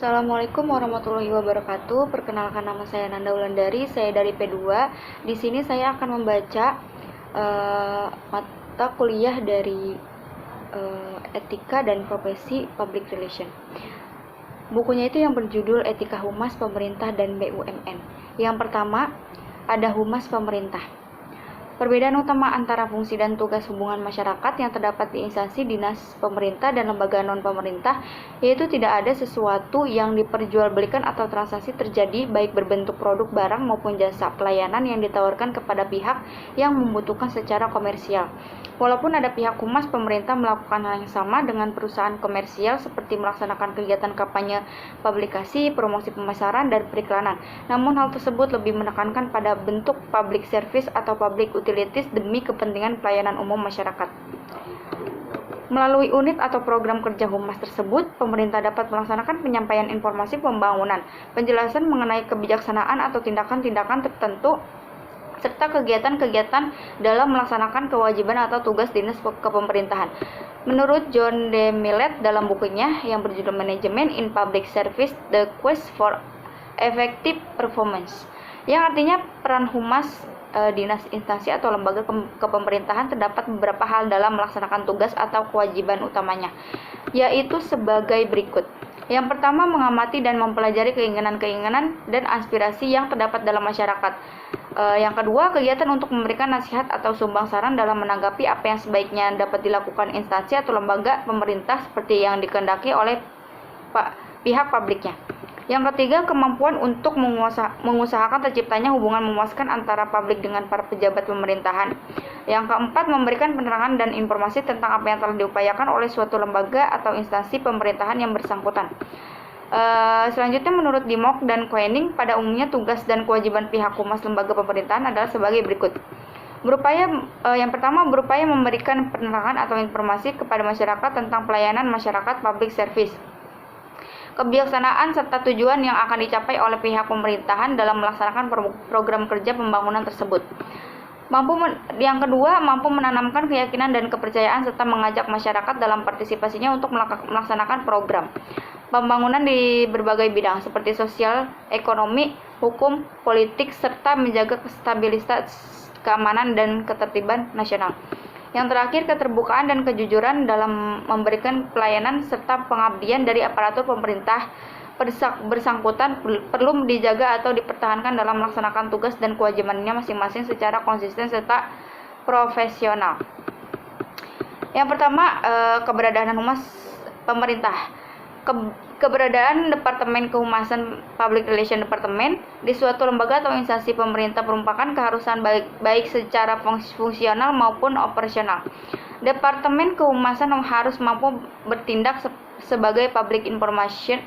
Assalamualaikum warahmatullahi wabarakatuh. Perkenalkan, nama saya Nanda Wulandari, saya dari P2. Di sini saya akan membaca mata kuliah dari Etika dan Profesi Public Relation. Bukunya itu yang berjudul Etika Humas Pemerintah dan BUMN. Yang pertama, ada Humas Pemerintah. Perbedaan utama antara fungsi dan tugas hubungan masyarakat yang terdapat di instansi dinas pemerintah dan lembaga non-pemerintah, yaitu tidak ada sesuatu yang diperjualbelikan atau transaksi terjadi baik berbentuk produk barang maupun jasa pelayanan yang ditawarkan kepada pihak yang membutuhkan secara komersial. Walaupun ada pihak humas pemerintah melakukan hal yang sama dengan perusahaan komersial seperti melaksanakan kegiatan kampanye, publikasi, promosi pemasaran, dan periklanan. Namun hal tersebut lebih menekankan pada bentuk public service atau public utilities demi kepentingan pelayanan umum masyarakat. Melalui unit atau program kerja humas tersebut, pemerintah dapat melaksanakan penyampaian informasi pembangunan, penjelasan mengenai kebijaksanaan atau tindakan-tindakan tertentu, serta kegiatan-kegiatan dalam melaksanakan kewajiban atau tugas dinas kepemerintahan. Menurut John D. Millett dalam bukunya yang berjudul Management in Public Service: The Quest for Effective Performance, yang artinya peran humas dinas, instansi atau lembaga kepemerintahan terdapat beberapa hal dalam melaksanakan tugas atau kewajiban utamanya, yaitu sebagai berikut. Yang pertama, mengamati dan mempelajari keinginan-keinginan dan aspirasi yang terdapat dalam masyarakat. Yang kedua, kegiatan untuk memberikan nasihat atau sumbang saran dalam menanggapi apa yang sebaiknya dapat dilakukan instansi atau lembaga pemerintah seperti yang dikehendaki oleh pihak publiknya. Yang ketiga, kemampuan untuk mengusahakan terciptanya hubungan memuaskan antara publik dengan para pejabat pemerintahan. Yang keempat, memberikan penerangan dan informasi tentang apa yang telah diupayakan oleh suatu lembaga atau instansi pemerintahan yang bersangkutan. Selanjutnya, menurut Dimok dan Koenig, pada umumnya tugas dan kewajiban pihak humas lembaga pemerintahan adalah sebagai berikut. Yang pertama, berupaya memberikan penerangan atau informasi kepada masyarakat tentang pelayanan masyarakat public service, kebijaksanaan serta tujuan yang akan dicapai oleh pihak pemerintahan dalam melaksanakan program kerja pembangunan tersebut. Yang kedua, mampu menanamkan keyakinan dan kepercayaan serta mengajak masyarakat dalam partisipasinya untuk melaksanakan program pembangunan di berbagai bidang seperti sosial, ekonomi, hukum, politik, serta menjaga stabilitas, keamanan, dan ketertiban nasional. Yang terakhir, keterbukaan dan kejujuran dalam memberikan pelayanan serta pengabdian dari aparatur pemerintah bersangkutan perlu dijaga atau dipertahankan dalam melaksanakan tugas dan kewajibannya masing-masing secara konsisten serta profesional. Yang pertama, keberadaan humas pemerintah. Keberadaan Departemen Kehumasan Public Relation Department di suatu lembaga atau instansi pemerintah merupakan keharusan baik secara fungsional maupun operasional. Departemen Kehumasan harus mampu bertindak sebagai public information,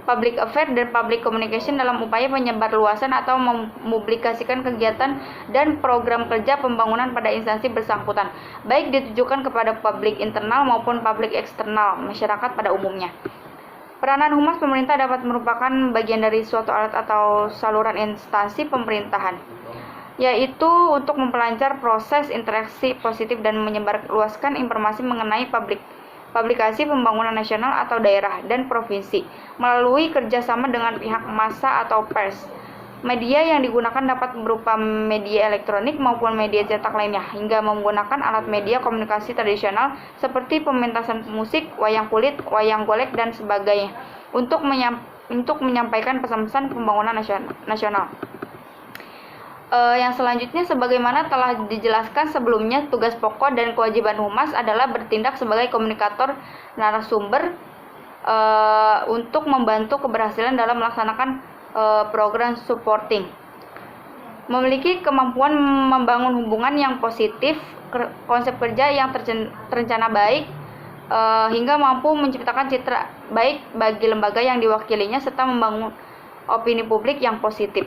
public affairs, dan public communication dalam upaya penyebarluasan atau mempublikasikan kegiatan dan program kerja pembangunan pada instansi bersangkutan, baik ditujukan kepada publik internal maupun publik eksternal, masyarakat pada umumnya. Peranan humas pemerintah dapat merupakan bagian dari suatu alat atau saluran instansi pemerintahan, yaitu untuk memperlancar proses interaksi positif dan menyebarluaskan informasi mengenai publikasi pembangunan nasional atau daerah dan provinsi melalui kerjasama dengan pihak massa atau pers. Media yang digunakan dapat berupa media elektronik maupun media cetak lainnya, hingga menggunakan alat media komunikasi tradisional seperti pementasan musik, wayang kulit, wayang golek, dan sebagainya untuk menyampaikan pesan-pesan pembangunan nasional. Yang selanjutnya, sebagaimana telah dijelaskan sebelumnya, tugas pokok dan kewajiban humas adalah bertindak sebagai komunikator narasumber untuk membantu keberhasilan dalam melaksanakan program supporting, memiliki kemampuan membangun hubungan yang positif, konsep kerja yang terencana baik, hingga mampu menciptakan citra baik bagi lembaga yang diwakilinya serta membangun opini publik yang positif.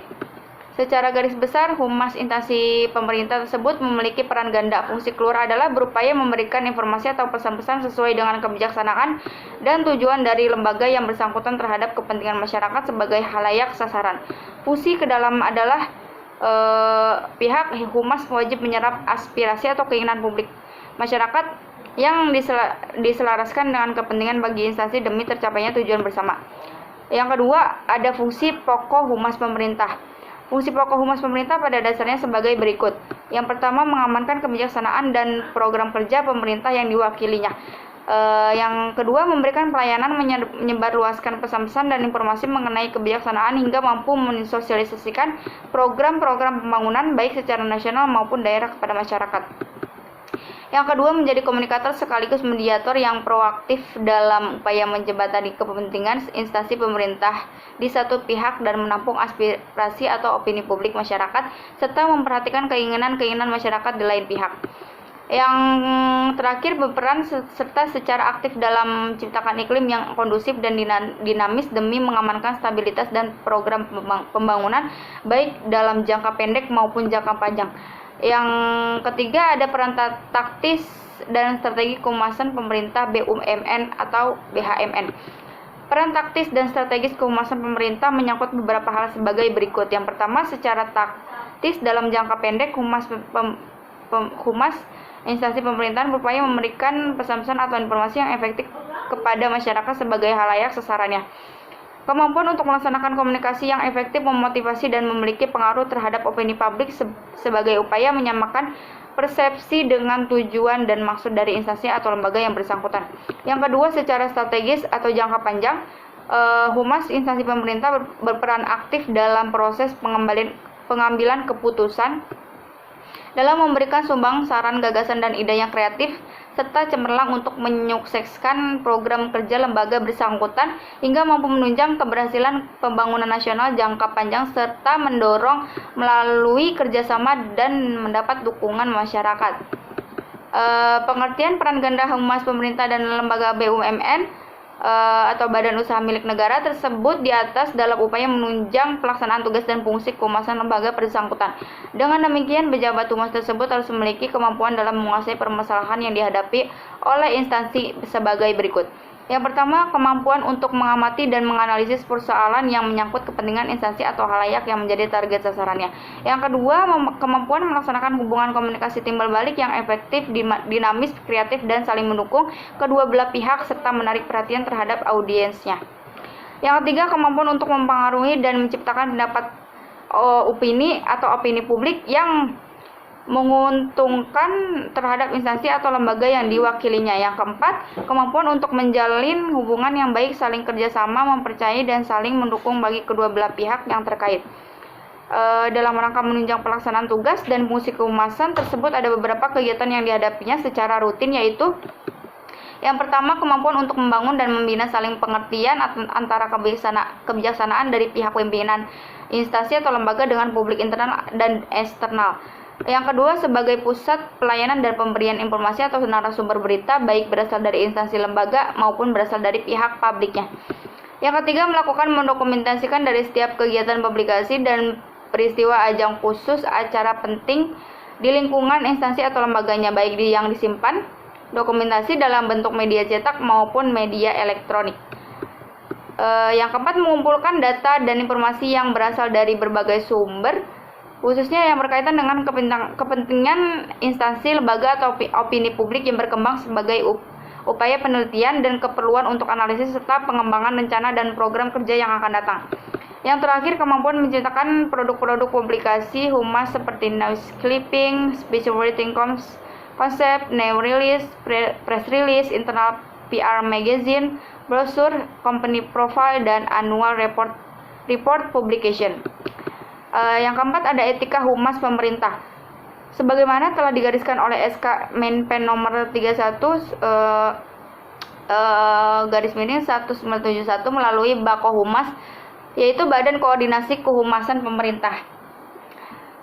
Secara garis besar, humas instansi pemerintah tersebut memiliki peran ganda. Fungsi keluar adalah berupaya memberikan informasi atau pesan-pesan sesuai dengan kebijaksanaan dan tujuan dari lembaga yang bersangkutan terhadap kepentingan masyarakat sebagai halayak sasaran. Fungsi ke dalam adalah pihak humas wajib menyerap aspirasi atau keinginan publik masyarakat yang diselaraskan dengan kepentingan bagi instansi demi tercapainya tujuan bersama. Yang kedua, ada fungsi pokok humas pemerintah. Fungsi pokok humas pemerintah pada dasarnya sebagai berikut. Yang pertama, mengamankan kebijaksanaan dan program kerja pemerintah yang diwakilinya. Yang kedua, memberikan pelayanan menyebarluaskan pesan-pesan dan informasi mengenai kebijaksanaan hingga mampu mensosialisasikan program-program pembangunan baik secara nasional maupun daerah kepada masyarakat. Yang kedua, menjadi komunikator sekaligus mediator yang proaktif dalam upaya menjembatani kepentingan instansi pemerintah di satu pihak dan menampung aspirasi atau opini publik masyarakat serta memperhatikan keinginan-keinginan masyarakat di lain pihak. Yang terakhir, berperan serta secara aktif dalam menciptakan iklim yang kondusif dan dinamis demi mengamankan stabilitas dan program pembangunan baik dalam jangka pendek maupun jangka panjang. Yang ketiga, ada peran taktis dan strategi kehumasan pemerintah BUMN atau BHMN. Peran taktis dan strategis kehumasan pemerintah menyangkut beberapa hal sebagai berikut. Yang pertama, secara taktis dalam jangka pendek, humas instansi pemerintahan berupaya memberikan pesan-pesan atau informasi yang efektif kepada masyarakat sebagai halayak sasarannya. Kemampuan untuk melaksanakan komunikasi yang efektif memotivasi dan memiliki pengaruh terhadap opini publik sebagai upaya menyamakan persepsi dengan tujuan dan maksud dari instansi atau lembaga yang bersangkutan. Yang kedua, secara strategis atau jangka panjang, humas instansi pemerintah berperan aktif dalam proses pengambilan keputusan dalam memberikan sumbang saran, gagasan, dan ide yang kreatif, serta cemerlang untuk menyukseskan program kerja lembaga bersangkutan hingga mampu menunjang keberhasilan pembangunan nasional jangka panjang serta mendorong melalui kerjasama dan mendapat dukungan masyarakat. Pengertian peran ganda humas pemerintah dan lembaga BUMN atau badan usaha milik negara tersebut di atas dalam upaya menunjang pelaksanaan tugas dan fungsi kehumasan lembaga bersangkutan. Dengan demikian, pejabat humas tersebut harus memiliki kemampuan dalam menguasai permasalahan yang dihadapi oleh instansi sebagai berikut. Yang pertama, kemampuan untuk mengamati dan menganalisis persoalan yang menyangkut kepentingan instansi atau halayak yang menjadi target sasarannya. Yang kedua, kemampuan melaksanakan hubungan komunikasi timbal balik yang efektif, dinamis, kreatif, dan saling mendukung kedua belah pihak serta menarik perhatian terhadap audiensnya. Yang ketiga, kemampuan untuk mempengaruhi dan menciptakan pendapat opini atau opini publik yang menguntungkan terhadap instansi atau lembaga yang diwakilinya. Yang keempat, kemampuan untuk menjalin hubungan yang baik, saling kerjasama, mempercayai, dan saling mendukung bagi kedua belah pihak yang terkait. Dalam rangka menunjang pelaksanaan tugas dan fungsi kehumasan tersebut, ada beberapa kegiatan yang dihadapinya secara rutin, yaitu yang pertama, kemampuan untuk membangun dan membina saling pengertian antara kebijaksanaan dari pihak pimpinan instansi atau lembaga dengan publik internal dan eksternal. Yang kedua, sebagai pusat pelayanan dan pemberian informasi atau narasumber berita baik berasal dari instansi lembaga maupun berasal dari pihak publiknya. Yang ketiga, melakukan mendokumentasikan dari setiap kegiatan publikasi dan peristiwa ajang khusus acara penting di lingkungan instansi atau lembaganya, baik yang disimpan dokumentasi dalam bentuk media cetak maupun media elektronik. Yang keempat, mengumpulkan data dan informasi yang berasal dari berbagai sumber, khususnya yang berkaitan dengan kepentingan instansi, lembaga, atau opini publik yang berkembang sebagai upaya penelitian dan keperluan untuk analisis serta pengembangan rencana dan program kerja yang akan datang. Yang terakhir, kemampuan menciptakan produk-produk publikasi humas seperti noise clipping, speech writing konsep, new release, press release, internal PR magazine, brosur, company profile, dan annual report publication. Yang keempat, ada etika humas pemerintah. Sebagaimana telah digariskan oleh SK Menpen nomor 31 garis miring 1971 melalui Bako Humas, yaitu Badan Koordinasi Kehumasan Pemerintah,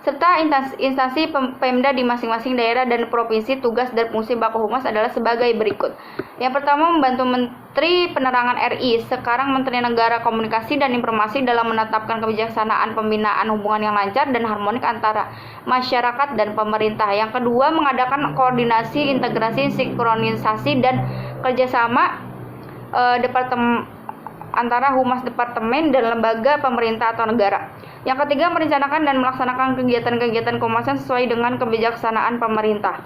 serta instansi Pemda di masing-masing daerah dan provinsi. Tugas dan fungsi Bako Humas adalah sebagai berikut. Yang pertama, membantu Menteri Penerangan RI, sekarang Menteri Negara Komunikasi dan Informasi, dalam menetapkan kebijaksanaan pembinaan hubungan yang lancar dan harmonik antara masyarakat dan pemerintah. Yang kedua, mengadakan koordinasi, integrasi, sinkronisasi, dan kerjasama antara humas departemen dan lembaga pemerintah atau negara. Yang ketiga, merencanakan dan melaksanakan kegiatan-kegiatan kehumasan sesuai dengan kebijaksanaan pemerintah.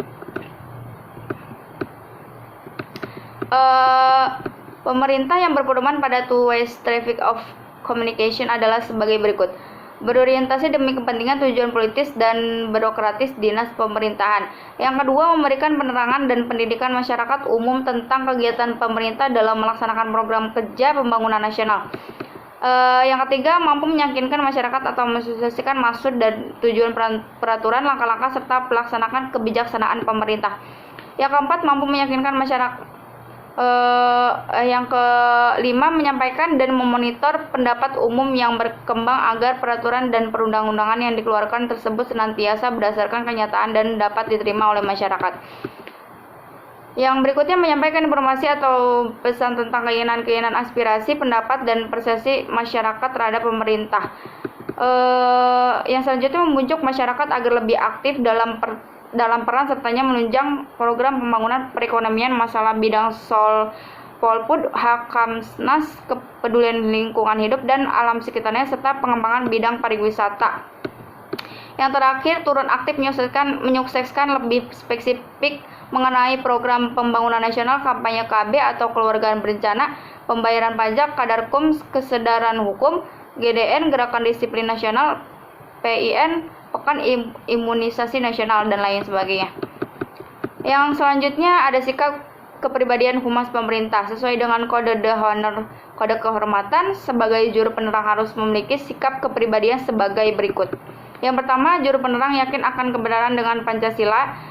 Eh, Pemerintah yang berpedoman pada two-way traffic of communication adalah sebagai berikut. Berorientasi demi kepentingan tujuan politis dan birokratis dinas pemerintahan. Yang kedua, memberikan penerangan dan pendidikan masyarakat umum tentang kegiatan pemerintah dalam melaksanakan program kerja pembangunan nasional. Yang ketiga, mampu meyakinkan masyarakat atau mensosialisasikan maksud dan tujuan peraturan, langkah-langkah, serta pelaksanakan kebijaksanaan pemerintah. Yang keempat, mampu meyakinkan masyarakat. Yang kelima, menyampaikan dan memonitor pendapat umum yang berkembang agar peraturan dan perundang-undangan yang dikeluarkan tersebut senantiasa berdasarkan kenyataan dan dapat diterima oleh masyarakat. Yang berikutnya, menyampaikan informasi atau pesan tentang keinginan, aspirasi, pendapat, dan persepsi masyarakat terhadap pemerintah. Yang selanjutnya, membujuk masyarakat agar lebih aktif dalam peran sertanya menunjang program pembangunan perekonomian, masalah bidang Polpud, Hakamnas, kepedulian lingkungan hidup dan alam sekitarnya, serta pengembangan bidang pariwisata. Yang terakhir, turun aktif menyukseskan lebih spesifik mengenai program pembangunan nasional, kampanye KB atau keluargaan berencana, pembayaran pajak, Kadarkum, kesadaran hukum, GDN, gerakan disiplin nasional, PIN, pekan imunisasi nasional, dan lain sebagainya. Yang selanjutnya ada sikap kepribadian humas pemerintah. Sesuai dengan kode kehormatan, sebagai juru penerang harus memiliki sikap kepribadian sebagai berikut. Yang pertama, juru penerang yakin akan kebenaran dengan Pancasila,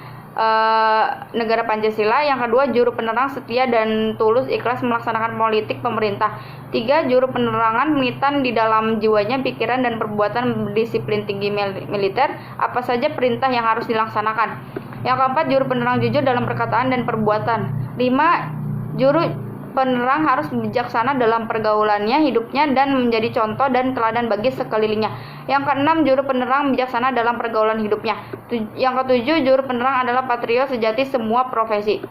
negara Pancasila. Yang kedua, juru penerang setia dan tulus ikhlas melaksanakan politik pemerintah. 3. Juru penerangan menitan di dalam jiwanya, pikiran, dan perbuatan berdisiplin tinggi militer apa saja perintah yang harus dilaksanakan. Yang keempat, juru penerang jujur dalam perkataan dan perbuatan. 5. Juru penerang harus bijaksana dalam pergaulannya, hidupnya, dan menjadi contoh dan teladan bagi sekelilingnya. Yang keenam, juru penerang bijaksana dalam pergaulan hidupnya. Yang ketujuh, juru penerang adalah patriot sejati semua profesi.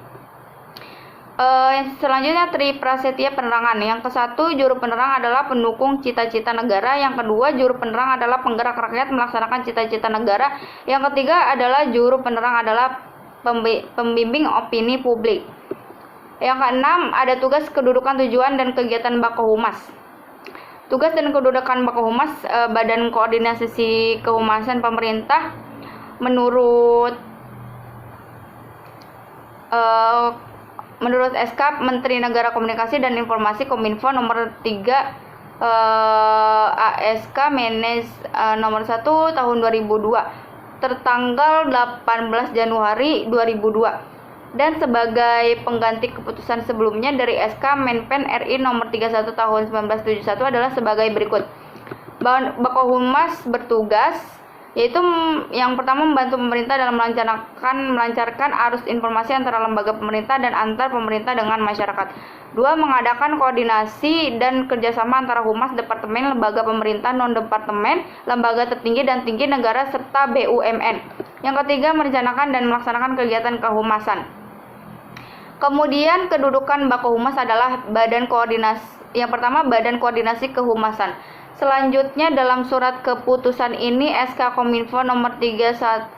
Selanjutnya, Triprasetya penerangan. Yang kesatu, juru penerang adalah pendukung cita-cita negara. Yang kedua, juru penerang adalah penggerak rakyat melaksanakan cita-cita negara. Yang ketiga adalah juru penerang adalah pembimbing opini publik. Yang keenam, ada tugas, kedudukan, tujuan, dan kegiatan Bakohumas. Tugas dan kedudukan Bakohumas, Badan Koordinasi Kehumasan Pemerintah, menurut SK Menteri Negara Komunikasi dan Informasi Kominfo nomor 3 ASK Menes nomor 1 tahun 2002 tertanggal 18 Januari 2002. Dan sebagai pengganti keputusan sebelumnya dari SK Menpen RI nomor 31 tahun 1971 adalah sebagai berikut. Bakohumas bertugas yaitu yang pertama, membantu pemerintah dalam melancarkan arus informasi antara lembaga pemerintah dan antar pemerintah dengan masyarakat. 2. Mengadakan koordinasi dan kerjasama antara humas, departemen, lembaga pemerintah, non-departemen, lembaga tertinggi dan tinggi negara, serta BUMN. Yang ketiga, merencanakan dan melaksanakan kegiatan kehumasan. Kemudian kedudukan Bakohumas adalah badan koordinasi. Yang pertama, Badan Koordinasi Kehumasan. Selanjutnya, dalam surat keputusan ini SK Kominfo nomor 31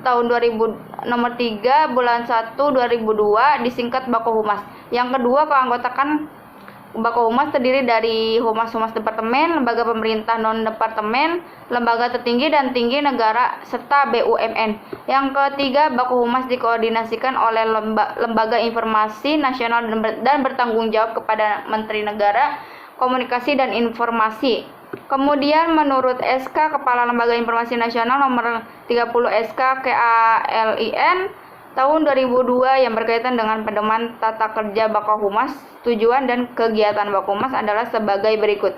tahun 2000 nomor 3 bulan 1 2002 disingkat Bakohumas. Yang kedua, keanggotaan Bakohumas terdiri dari humas-humas departemen, lembaga pemerintah non-departemen, lembaga tertinggi dan tinggi negara, serta BUMN. Yang ketiga, Bakohumas dikoordinasikan oleh lembaga informasi nasional dan bertanggung jawab kepada Menteri Negara Komunikasi dan Informasi. Kemudian menurut SK Kepala Lembaga Informasi Nasional nomor 30 SK KALIN tahun 2002 yang berkaitan dengan pedoman tata kerja Bakohumas, tujuan dan kegiatan Bakohumas adalah sebagai berikut.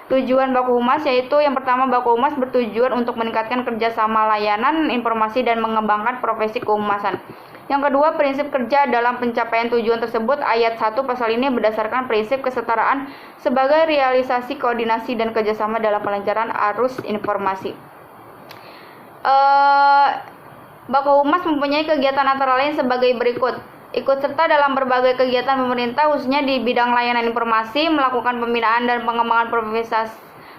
Tujuan Bakohumas yaitu yang pertama, Bakohumas bertujuan untuk meningkatkan kerjasama layanan informasi dan mengembangkan profesi kehumasan. Yang kedua, prinsip kerja dalam pencapaian tujuan tersebut. Ayat 1 pasal ini berdasarkan prinsip kesetaraan sebagai realisasi koordinasi dan kerjasama dalam pelancaran arus informasi. Bakohumas mempunyai kegiatan antara lain sebagai berikut. Ikut serta dalam berbagai kegiatan pemerintah khususnya di bidang layanan informasi, melakukan pembinaan dan pengembangan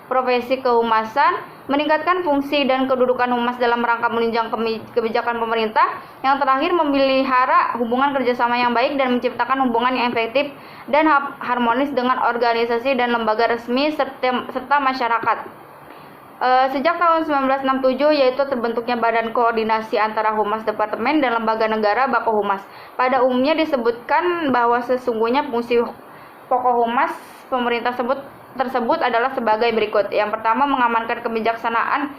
profesi kehumasan, meningkatkan fungsi dan kedudukan humas dalam rangka menunjang kebijakan pemerintah. Yang terakhir, memelihara hubungan kerjasama yang baik dan menciptakan hubungan yang efektif dan harmonis dengan organisasi dan lembaga resmi serta masyarakat. Sejak tahun 1967, yaitu terbentuknya Badan Koordinasi antara Humas Departemen dan Lembaga Negara Bakohumas. Pada umumnya disebutkan bahwa sesungguhnya fungsi pokok humas pemerintah tersebut adalah sebagai berikut. Yang pertama, mengamankan kebijaksanaan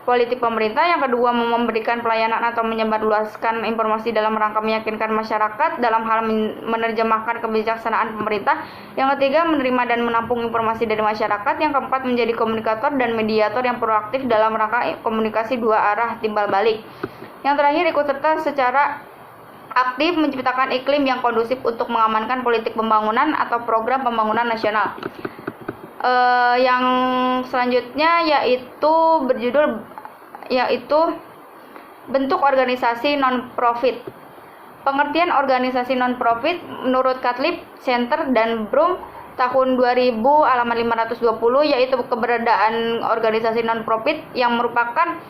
politik pemerintah. Yang kedua, memberikan pelayanan atau menyebarluaskan informasi dalam rangka meyakinkan masyarakat dalam hal menerjemahkan kebijaksanaan pemerintah. Yang ketiga, menerima dan menampung informasi dari masyarakat. Yang keempat, menjadi komunikator dan mediator yang proaktif dalam rangka komunikasi dua arah timbal balik. Yang terakhir, ikut serta secara aktif menciptakan iklim yang kondusif untuk mengamankan politik pembangunan atau program pembangunan nasional. Yang selanjutnya yaitu bentuk organisasi non-profit. Pengertian organisasi non-profit menurut Catlip, Center, dan Brum tahun 2000 halaman 520, yaitu keberadaan organisasi non-profit yang merupakan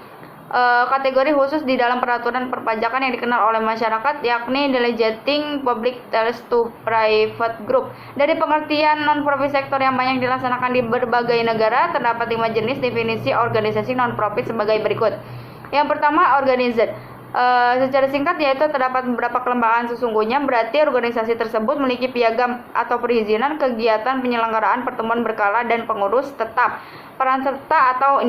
kategori khusus di dalam peraturan perpajakan yang dikenal oleh masyarakat, yakni delegating public tales to private group. Dari pengertian non-profit sektor yang banyak dilaksanakan di berbagai negara, terdapat 5 jenis definisi organisasi non-profit sebagai berikut. Yang pertama, organizer. Secara singkat, yaitu terdapat beberapa kelembagaan sesungguhnya, berarti organisasi tersebut memiliki piagam atau perizinan kegiatan penyelenggaraan pertemuan berkala dan pengurus tetap, peran serta atau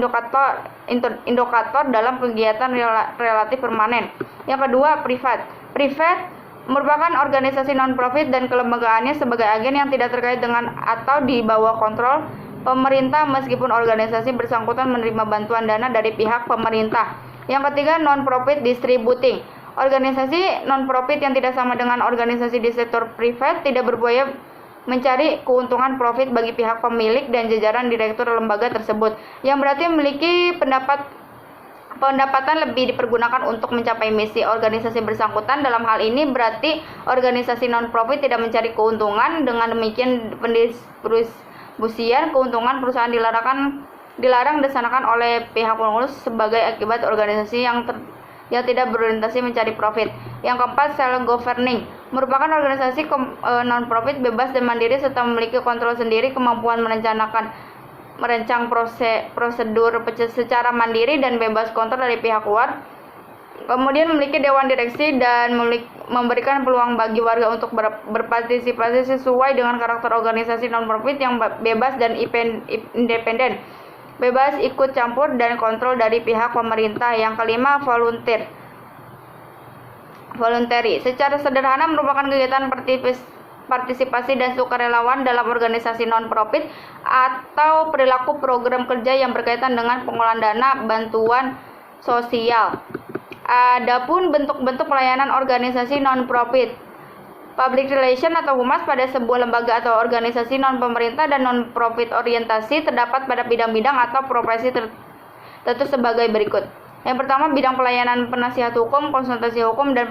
indikator dalam kegiatan relatif permanen. Yang kedua, privat. Privat merupakan organisasi non-profit dan kelembagaannya sebagai agen yang tidak terkait dengan atau di bawah kontrol pemerintah meskipun organisasi bersangkutan menerima bantuan dana dari pihak pemerintah. Yang ketiga, non-profit distributing. Organisasi non-profit yang tidak sama dengan organisasi di sektor privat tidak berupaya mencari keuntungan profit bagi pihak pemilik dan jajaran direktur lembaga tersebut, yang berarti memiliki pendapatan lebih dipergunakan untuk mencapai misi organisasi bersangkutan. Dalam hal ini berarti organisasi non-profit tidak mencari keuntungan. Dengan demikian, pendistribusian keuntungan perusahaan dilarang dilaksanakan oleh pihak pengurus sebagai akibat organisasi yang tidak berorientasi mencari profit. Yang keempat, self-governing merupakan organisasi non-profit bebas dan mandiri serta memiliki kontrol sendiri, kemampuan merancang prosedur secara mandiri dan bebas kontrol dari pihak luar. Kemudian memiliki dewan direksi dan memberikan peluang bagi warga untuk berpartisipasi sesuai dengan karakter organisasi non-profit yang bebas dan independen, bebas ikut campur dan kontrol dari pihak pemerintah. Yang kelima, voluntary. Secara sederhana merupakan kegiatan partisipasi dan sukarelawan dalam organisasi non-profit atau perilaku program kerja yang berkaitan dengan pengolahan dana bantuan sosial. Adapun bentuk-bentuk pelayanan organisasi non-profit, public relation atau humas pada sebuah lembaga atau organisasi non-pemerintah dan non-profit orientasi terdapat pada bidang-bidang atau profesi tertentu sebagai berikut. Yang pertama, bidang pelayanan penasihat hukum, konsultasi hukum, dan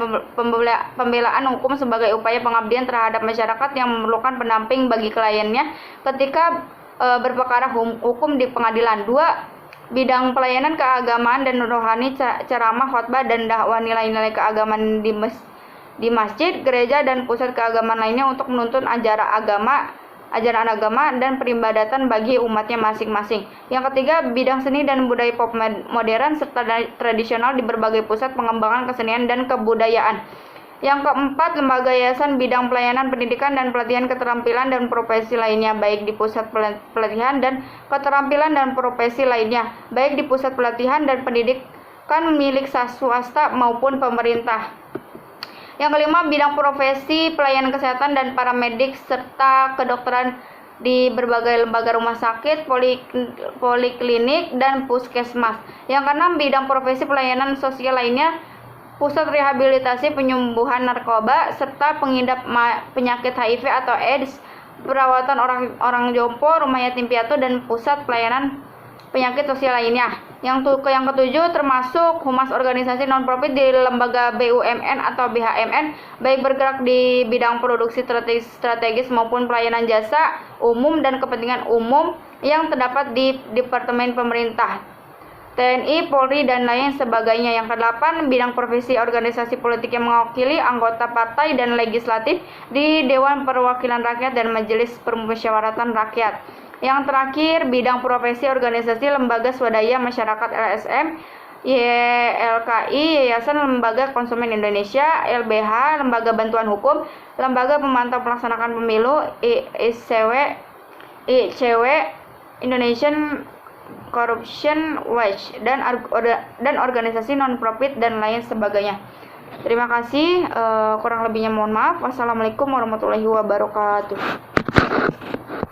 pembelaan hukum sebagai upaya pengabdian terhadap masyarakat yang memerlukan pendamping bagi kliennya ketika berperkara hukum di pengadilan. 2. Bidang pelayanan keagamaan dan rohani, ceramah, khotbah, dan dakwah nilai-nilai keagamaan di masjid, gereja, dan pusat keagamaan lainnya untuk menuntun ajaran agama dan peribadatan bagi umatnya masing-masing. Yang ketiga, bidang seni dan budaya pop modern serta tradisional di berbagai pusat pengembangan kesenian dan kebudayaan. Yang keempat, lembaga yayasan bidang pelayanan pendidikan dan pelatihan keterampilan dan profesi lainnya, baik di pusat pelatihan dan keterampilan dan profesi lainnya, baik di pusat pelatihan dan pendidikan milik swasta maupun pemerintah. Yang kelima, bidang profesi pelayanan kesehatan dan paramedik serta kedokteran di berbagai lembaga rumah sakit, poliklinik, dan puskesmas. Yang keenam, bidang profesi pelayanan sosial lainnya, pusat rehabilitasi penyembuhan narkoba serta pengidap penyakit HIV atau AIDS, perawatan orang jompo, rumah yatim piatu, dan pusat pelayanan penyakit sosial lainnya. Yang ketujuh, termasuk humas organisasi non-profit di lembaga BUMN atau BHMN, baik bergerak di bidang produksi strategis maupun pelayanan jasa umum dan kepentingan umum yang terdapat di Departemen Pemerintah, TNI, Polri, dan lain sebagainya. Yang kedelapan, bidang profesi organisasi politik yang mewakili anggota partai dan legislatif di Dewan Perwakilan Rakyat dan Majelis Permusyawaratan Rakyat. Yang terakhir, bidang profesi organisasi lembaga swadaya masyarakat LSM, YLKI, Yayasan Lembaga Konsumen Indonesia, LBH, Lembaga Bantuan Hukum, Lembaga Pemantau Pelaksanaan Pemilu, ICW, Indonesian Corruption Watch, dan organisasi non-profit dan lain sebagainya. Terima kasih, kurang lebihnya mohon maaf. Wassalamualaikum warahmatullahi wabarakatuh.